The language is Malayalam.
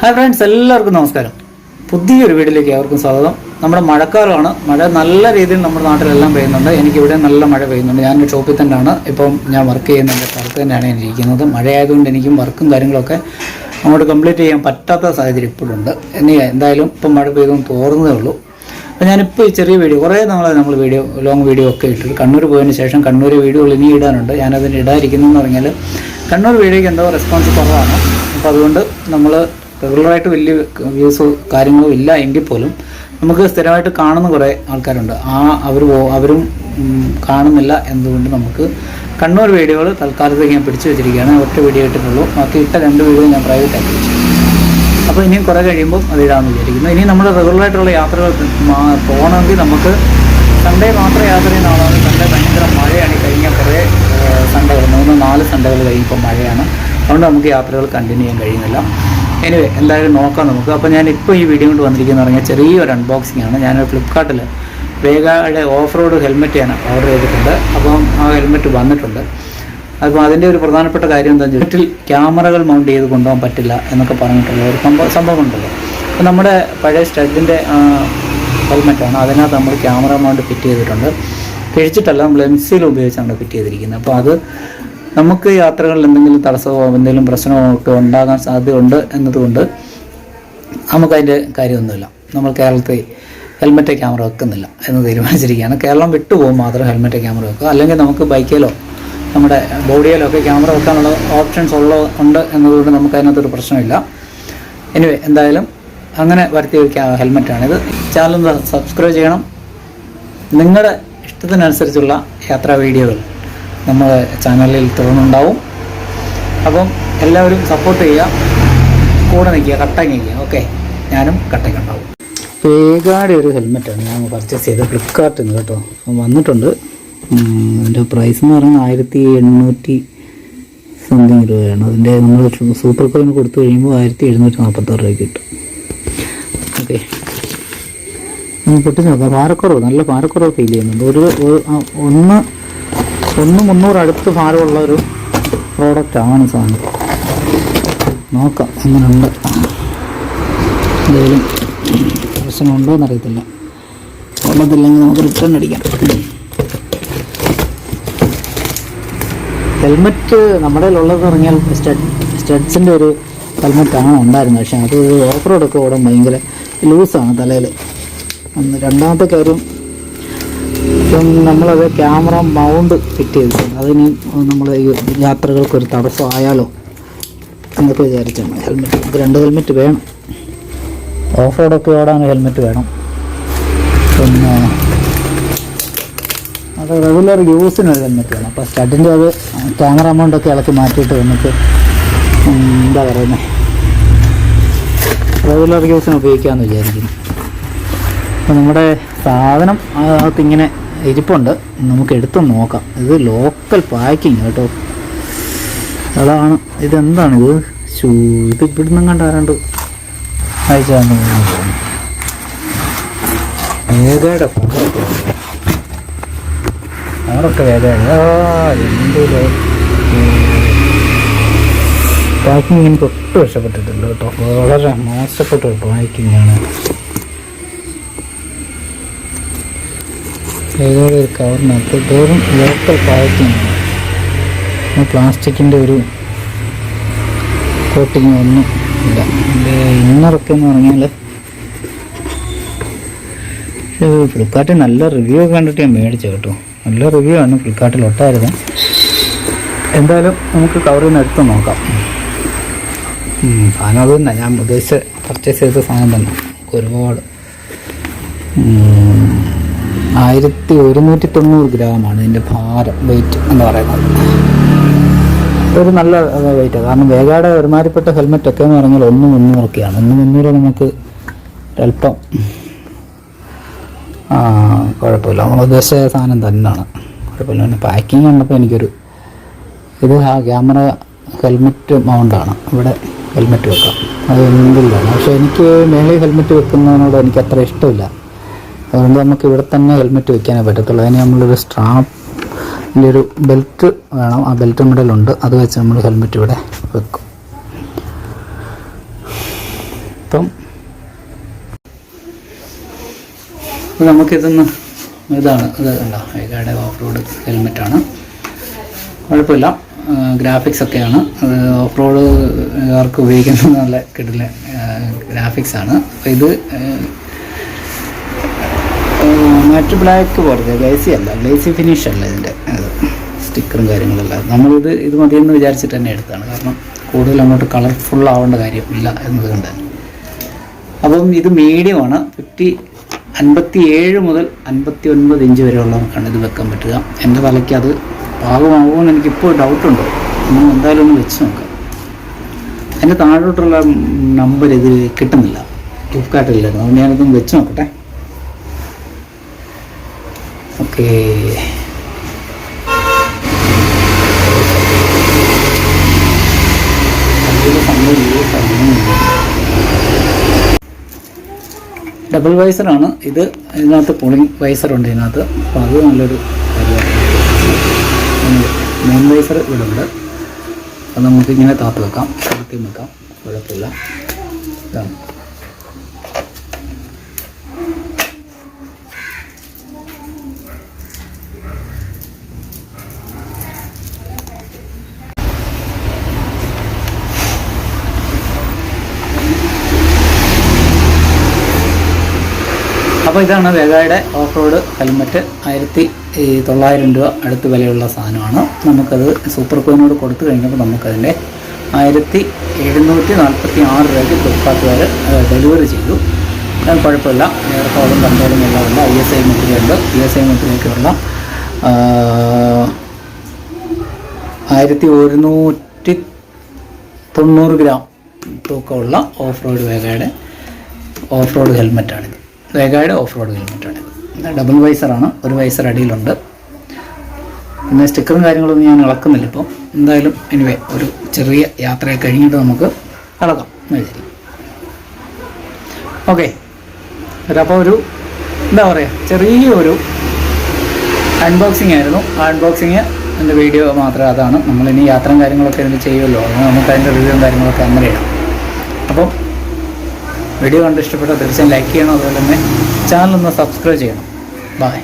ഹായ് ഫ്രണ്ട്സ്, എല്ലാവർക്കും നമസ്കാരം. പുതിയൊരു വീഡിയോയിലേക്ക് ഏവർക്കും സ്വാഗതം. നമ്മുടെ മഴക്കാലമാണ്. മഴ നല്ല രീതിയിൽ നമ്മുടെ നാട്ടിലെല്ലാം പെയ്യുന്നുണ്ട്. എനിക്കിവിടെ നല്ല മഴ പെയ്യുന്നുണ്ട്. ഞാനൊരു ഷോപ്പിൽ തന്നെയാണ് ഇപ്പം ഞാൻ വർക്ക് ചെയ്യുന്നുണ്ട്. സ്ഥലത്ത് തന്നെയാണ് ഞാൻ ഇരിക്കുന്നത്. മഴയായതുകൊണ്ട് എനിക്കും വർക്കും കാര്യങ്ങളൊക്കെ അങ്ങോട്ട് കംപ്ലീറ്റ് ചെയ്യാൻ പറ്റാത്ത സാഹചര്യം ഇപ്പോഴുണ്ട്. ഇനി എന്തായാലും ഇപ്പം മഴ പെയ്തൊന്ന് തോർന്നതേ ഉള്ളൂ. അപ്പോൾ ഞാനിപ്പോൾ ഈ ചെറിയ വീഡിയോ കുറേ നാളെ നമ്മൾ ലോങ് വീഡിയോ ഒക്കെ ഇട്ടിട്ട് കണ്ണൂർ പോയതിന് ശേഷം കണ്ണൂർ വീഡിയോകൾ ഇനി ഇടാനുണ്ട്. ഞാനതിന് ഇടാതിരിക്കുന്നതെന്ന് പറഞ്ഞാൽ കണ്ണൂർ വീഡിയോയ്ക്ക് എന്തോ റെസ്പോൺസ് കുറവാണ്. അപ്പോൾ അതുകൊണ്ട് നമ്മൾ റെഗുലറായിട്ട് വലിയ വ്യൂസ് കാര്യങ്ങളും ഇല്ല എങ്കിൽ പോലും നമുക്ക് സ്ഥിരമായിട്ട് കാണുന്ന കുറേ ആൾക്കാരുണ്ട്. അവരും കാണുന്നില്ല എന്നതുകൊണ്ട് നമുക്ക് കണ്ണൂർ വീഡിയോകൾ തൽക്കാലത്തേക്ക് ഞാൻ പിടിച്ചു വെച്ചിരിക്കുകയാണ്. ഒറ്റ വീഡിയോ ഇട്ടിട്ടുള്ളൂ. ബാക്കി ഇട്ട 2 വീഡിയോ ഞാൻ പ്രൈവറ്റ് ആക്കി വെച്ചു. അപ്പോൾ ഇനിയും കുറേ കഴിയുമ്പോൾ അത് ഇടാമെന്ന് വിചാരിക്കുന്നു. ഇനി നമ്മൾ റെഗുലറായിട്ടുള്ള യാത്രകൾ പോകണമെങ്കിൽ നമുക്ക് സൺഡേ മാത്രം യാത്ര ചെയ്യുന്ന ആളാണ്. സൺഡേ ഭയങ്കര മഴയാണ്. കഴിഞ്ഞ കുറേ സൺഡേകൾ 3-4 സൺഡേകൾ കഴിയുമ്പോൾ മഴയാണ്. അതുകൊണ്ട് നമുക്ക് യാത്രകൾ കണ്ടിന്യൂ ചെയ്യാൻ കഴിയുന്നില്ല. എനിവേ എന്തായാലും നോക്കാം നമുക്ക്. അപ്പോൾ ഞാനിപ്പോൾ ഈ വീഡിയോ കൊണ്ട് വന്നിരിക്കുന്നത് പറഞ്ഞാൽ ചെറിയൊരു അൺബോക്സിംഗ് ആണ്. ഞാൻ ഫ്ലിപ്കാർട്ടിൽ വേഗയുടെ ഓഫ് റോഡ് ഹെൽമെറ്റ് ഞാൻ ഓർഡർ ചെയ്തിട്ടുണ്ട്. അപ്പം ആ ഹെൽമെറ്റ് വന്നിട്ടുണ്ട്. അപ്പോൾ അതിൻ്റെ ഒരു പ്രധാനപ്പെട്ട കാര്യം എന്താണെന്ന് വെച്ചാൽ വീട്ടിൽ ക്യാമറകൾ മൗണ്ട് ചെയ്ത് കൊണ്ടുപോകാൻ പറ്റില്ല എന്നൊക്കെ പറഞ്ഞിട്ടുള്ള ഒരു സംഭവം ഉണ്ടല്ലോ. അപ്പോൾ നമ്മുടെ പഴയ സ്റ്റഡിൻ്റെ ഹെൽമെറ്റാണ്. അതിനകത്ത് നമ്മൾ ക്യാമറ മൗണ്ട് ഫിറ്റ് ചെയ്തിട്ടുണ്ട്. കഴിച്ചിട്ടല്ല, നമ്മൾ MC ഉപയോഗിച്ചാണ് ഫിറ്റ് ചെയ്തിരിക്കുന്നത്. അപ്പോൾ അത് നമുക്ക് യാത്രകളിൽ എന്തെങ്കിലും തടസ്സമോ എന്തെങ്കിലും പ്രശ്നമോ ഒക്കെ ഉണ്ടാകാൻ സാധ്യതയുണ്ട് എന്നതുകൊണ്ട് നമുക്കതിൻ്റെ കാര്യമൊന്നുമില്ല. നമ്മൾ കേരളത്തിൽ ഹെൽമെറ്റ് ക്യാമറ വെക്കുന്നില്ല എന്ന് തീരുമാനിച്ചിരിക്കുകയാണ്. കേരളം വിട്ടുപോകും മാത്രം ഹെൽമെറ്റ് ക്യാമറ വെക്കുക. അല്ലെങ്കിൽ നമുക്ക് ബൈക്കിലോ നമ്മുടെ ബോഡിയിലോ ഒക്കെ ക്യാമറ വെക്കാനുള്ള ഓപ്ഷൻസ് ഉണ്ട് എന്നതുകൊണ്ട് നമുക്ക് അതിനകത്തൊരു പ്രശ്നമില്ല. എനിവേ എന്തായാലും അങ്ങനെ വരുത്തി വയ്ക്കുക ഹെൽമെറ്റാണിത്. ചാനൽ സബ്സ്ക്രൈബ് ചെയ്യണം. നിങ്ങളുടെ ഇഷ്ടത്തിനനുസരിച്ചുള്ള യാത്രാ വീഡിയോകൾ നമ്മുടെ ചാനലിൽ തുടർന്നുണ്ടാവും. അപ്പം എല്ലാവരും സപ്പോർട്ട് ചെയ്യുക, കൂടെ നിൽക്കുക, കട്ടങ്ങി നിൽക്കുക. ഓക്കെ, ഞാനും കട്ടയ്ക്കുണ്ടാവും. വേഗയുടെ ഒരു ഹെൽമെറ്റാണ് ഞാൻ പർച്ചേസ് ചെയ്തത് ഫ്ലിപ്കാർട്ടിൽ നിന്ന് കേട്ടോ. വന്നിട്ടുണ്ട്. അതിൻ്റെ പ്രൈസ് എന്ന് പറയുന്നത് 1800 സംതിങ് രൂപയാണ്. അതിൻ്റെ നമ്മൾ സൂപ്പർ കോയിൻ കൊടുത്തു കഴിയുമ്പോൾ 1746 രൂപയ്ക്ക് കിട്ടും. ഓക്കെ, പൊട്ടി നോക്കാം. ഭാരക്കുറവ്, നല്ല ഭാരക്കുറവ് ഫീൽ ചെയ്യുന്നുണ്ട്. ഒന്ന് 300 അടുത്ത് ഭാരമുള്ള ഒരു പ്രോഡക്റ്റാണ് സാധനം. നോക്കാം എങ്ങനെയുണ്ട്, എന്തെങ്കിലും പ്രശ്നമുണ്ടോ എന്നറിയത്തില്ല. ഉള്ളതില്ലെങ്കിൽ നമുക്ക് റിട്ടേൺ അടിക്കാം. ഹെൽമെറ്റ് നമ്മുടെ ഉള്ളതെന്ന് പറഞ്ഞാൽ സ്റ്റഡ്സിൻ്റെ ഒരു ഹെൽമെറ്റാണ് ഉണ്ടായിരുന്നത്. പക്ഷേ അത് ഓഫ് റോഡൊക്കെ ഓടാൻ ഭയങ്കര ലൂസാണ് തലയിൽ. രണ്ടാമത്തെ കാര്യം, ഇപ്പം നമ്മളത് ക്യാമറ മൗണ്ട് ഫിറ്റ് ചെയ്തിട്ടുണ്ട്. അതിന് നമ്മൾ യാത്രകൾക്കൊരു തടസ്സമായാലോ എന്നൊക്കെ വിചാരിച്ചാണ് ഹെൽമെറ്റ്. നമുക്ക് 2 ഹെൽമെറ്റ് വേണം. ഓഫ് റോഡൊക്കെ ഓടാൻ ഹെൽമെറ്റ് വേണം. പിന്നെ അത് റെഗുലർ യൂസിനൊരു ഹെൽമെറ്റ് വേണം. അപ്പോൾ സ്റ്റഡിൻ്റെ അത് ക്യാമറ മൗണ്ടൊക്കെ ഇളക്കി മാറ്റിയിട്ട് നമുക്ക് എന്താ പറയുന്നത് റെഗുലർ യൂസിന് ഉപയോഗിക്കാമെന്ന് വിചാരിക്കുന്നു. അപ്പോൾ നമ്മുടെ സാധനം അകത്തിങ്ങനെ ഇരിപ്പുണ്ട്. നമുക്ക് എടുത്ത് നോക്കാം. ഇത് ലോക്കൽ പാക്കിങ് കേട്ടോ. അതാണ്. ഇതെന്താണ് ഇത്? ഇത് ഇവിടുന്ന് കണ്ടാരാണ്ട് അയച്ചാന്ന് തോന്നുന്നു. വേഗയുടെ അവരൊക്കെ വേഗയുടെ എന്തൊരു പാക്കിങ് എനിക്ക് ഒട്ടും ഇഷ്ടപ്പെട്ടിട്ടുണ്ട് കേട്ടോ. വളരെ മോശപ്പെട്ട ഒരു പാക്കിങ്ങാണ്. വേഗയുടെ ഒരു കവറിനകത്ത് വെറും ലോക്കൽ പാക്കിങ്, പ്ലാസ്റ്റിക്കിൻ്റെ ഒരു കോട്ടിങ് ഒന്നും ഇല്ല. എൻ്റെ ഇന്നറൊക്കെ എന്ന് പറഞ്ഞാൽ ഫ്ലിപ്കാർട്ടിൽ നല്ല റിവ്യൂ ഒക്കെ കണ്ടിട്ട് ഞാൻ മേടിച്ചു കേട്ടോ. നല്ല റിവ്യൂ ആണ്. ഫ്ലിപ്കാർട്ടിൽ ഒട്ടായിരുന്നു. എന്തായാലും നമുക്ക് കവറിൽ നിന്ന് എടുത്ത് നോക്കാം. സാധനം അത് തന്നെ, ഞാൻ ഉദ്ദേശിച്ച് പർച്ചേസ് ചെയ്ത സാധനം തന്നെ. ഒരുപാട് 1190 ഗ്രാമാണ് ഇതിൻ്റെ ഭാരം, വെയിറ്റ് എന്ന് പറയുന്നത്. ഒരു നല്ല വെയിറ്റാണ്. കാരണം വേഗയുടെ ഒരുമാതിരിപ്പെട്ട ഹെൽമെറ്റൊക്കെ എന്ന് പറഞ്ഞാൽ 1300 1300 നമുക്ക് അല്പം കുഴപ്പമില്ല. നമ്മൾ ഉദ്ദേശിച്ച സാധനം തന്നെയാണ്, കുഴപ്പമില്ല. പിന്നെ പാക്കിങ് കണ്ടപ്പോൾ എനിക്കൊരു ഇത് ക്യാമറ ഹെൽമെറ്റ് മൗണ്ടാണ്. ഇവിടെ ഹെൽമെറ്റ് വെക്കാം, അത് എന്തില്ലാണ്. പക്ഷേ എനിക്ക് മേളിൽ ഹെൽമെറ്റ് വെക്കുന്നതിനോട് എനിക്ക് അത്ര ഇഷ്ടമില്ല. അതുകൊണ്ട് നമുക്ക് ഇവിടെ തന്നെ ഹെൽമെറ്റ് വെക്കാനേ പറ്റത്തുള്ളൂ. അതിന് നമ്മളൊരു സ്ട്രാപ്പിൻ്റെ ഒരു ബെൽറ്റ് വേണം. ആ ബെൽറ്റ് മോഡലുണ്ട്. അത് വെച്ച് നമ്മൾ ഹെൽമെറ്റ് ഇവിടെ വെക്കും. അപ്പം നമുക്കിതൊന്ന് ഇതാണ് ഇത് കണ്ടോ, വേഗയുടെ ഓഫ് റോഡ് ഹെൽമെറ്റാണ്. കുഴപ്പമില്ല, ഗ്രാഫിക്സ് ഒക്കെയാണ്. ഓഫ് റോഡുകാർക്ക് ഉപയോഗിക്കുന്നത് നല്ല കിടില ഗ്രാഫിക്സാണ്. അപ്പോൾ ഇത് മാറ്റ് ബ്ലാക്ക് പോലത്തെ ഗ്ലേസി ഫിനിഷ് അല്ല ഇതിൻ്റെ സ്റ്റിക്കറും കാര്യങ്ങളെല്ലാം. ഇത് മതിയെന്ന് വിചാരിച്ചിട്ട് തന്നെ എടുത്താണ്, കാരണം കൂടുതൽ അങ്ങോട്ട് കളർഫുൾ ആവേണ്ട കാര്യമില്ല എന്നതുകൊണ്ട് തന്നെ. അപ്പം ഇത് മീഡിയമാണ്. 57 മുതൽ 59 ഇഞ്ച് വരെ ഉള്ളവർക്കാണ് ഇത് വെക്കാൻ പറ്റുക. എൻ്റെ തലയ്ക്ക് അത് പാകമാകുമെന്ന് എനിക്കിപ്പോൾ ഡൗട്ടുണ്ട്. നമ്മൾ എന്തായാലും ഒന്ന് വെച്ച് നോക്കാം. അതിൻ്റെ താഴോട്ടുള്ള നമ്പർ ഇതിൽ കിട്ടുന്നില്ല, ഫ്ലിപ്കാർട്ടിലായിരുന്നു. അതുകൊണ്ട് ഞാനിതൊന്ന് വെച്ച് നോക്കട്ടെ. ഓക്കേ, ഡബിൾ വൈസറാണ് ഇത്. ഇതിനകത്ത് കൂളിംഗ് വൈസറുണ്ട് ഇതിനകത്ത്. അപ്പോൾ അത് നല്ലൊരു കാര്യമാണ്. മെയിൻ വൈസർ ഇവിടെ ഉണ്ട്. അത് നമുക്കിങ്ങനെ താത്ത് വെക്കാം, താത്തിയും വെക്കാം, കുഴപ്പമില്ല. ഇതാണ്. അപ്പോൾ ഇതാണ് വേഗയുടെ ഓഫ് റോഡ് ഹെൽമെറ്റ്. 1900 രൂപ അടുത്ത് വിലയുള്ള സാധനമാണ്. നമുക്കത് സൂപ്പർ കോയിനോട് കൊടുത്തു കഴിഞ്ഞപ്പോൾ നമുക്കതിൻ്റെ 1746 രൂപയ്ക്ക് ഫ്ലിപ്കാർട്ടുകാർ ഡെലിവറി ചെയ്തു. കുഴപ്പമില്ല, എയർകോളും കൺട്രോളും എല്ലാം ഉണ്ട്. ISI മുദ്രയുണ്ട്. ISI മുദ്രയ്ക്കുള്ള 1190 ഗ്രാം തൂക്കമുള്ള ഓഫ് റോഡ് വേഗയുടെ ഓഫ് റോഡ് ഹെൽമെറ്റാണിത്. വേഗയുടെ ഓഫ് റോഡ് ഹെൽമെറ്റാണിത്. ഡബിൾ വൈസറാണ്, ഒരു വൈസർ അടിയിലുണ്ട്. പിന്നെ സ്റ്റിക്കറും കാര്യങ്ങളൊന്നും ഞാൻ ഇളക്കുന്നില്ല ഇപ്പോൾ. എന്തായാലും എനിവേ ഒരു ചെറിയ യാത്രയെ കഴിഞ്ഞിട്ട് നമുക്ക് ഇളക്കാം ശരി. ഓക്കെ, അപ്പോൾ ഒരു എന്താ പറയുക, ചെറിയൊരു അൺബോക്സിങ് ആയിരുന്നു. ആ അൺബോക്സിങ് എൻ്റെ വീഡിയോ മാത്രമേ അതാണ്. നമ്മളിനി യാത്രയും കാര്യങ്ങളൊക്കെ ഇതിന് ചെയ്യുമല്ലോ, അങ്ങനെ നമുക്ക് അതിൻ്റെ റിവ്യൂവും കാര്യങ്ങളൊക്കെ അങ്ങനെ ഇടാം. അപ്പം വീഡിയോ കണ്ട് ഇഷ്ടപ്പെട്ടാൽ തീർച്ചയായും ലൈക്ക് ചെയ്യണം. അതുപോലെ തന്നെ ചാനലൊന്ന് സബ്സ്ക്രൈബ് ചെയ്യണം. ബൈ.